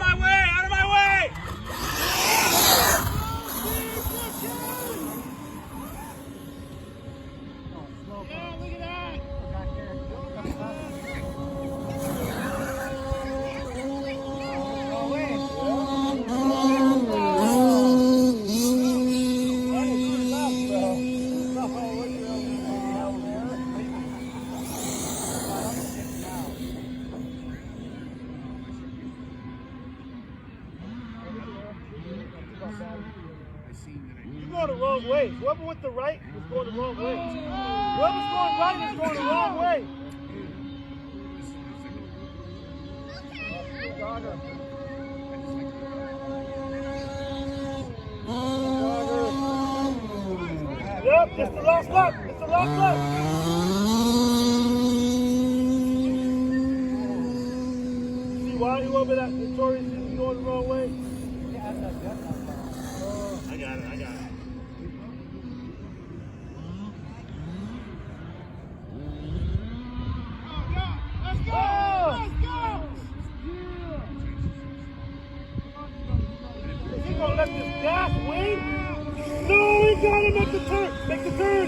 my way! Out of my way! Yeah, look at that! You're going the wrong way. Whoever went the right was going the wrong way. Whoever's going right is going the wrong way. Yep, it's the last lap. It's the last lap. See why whoever that notorious is going the wrong way? I got it. Let's go! Is he gonna let this gas win? No, he gotta make the turn! Make the turn!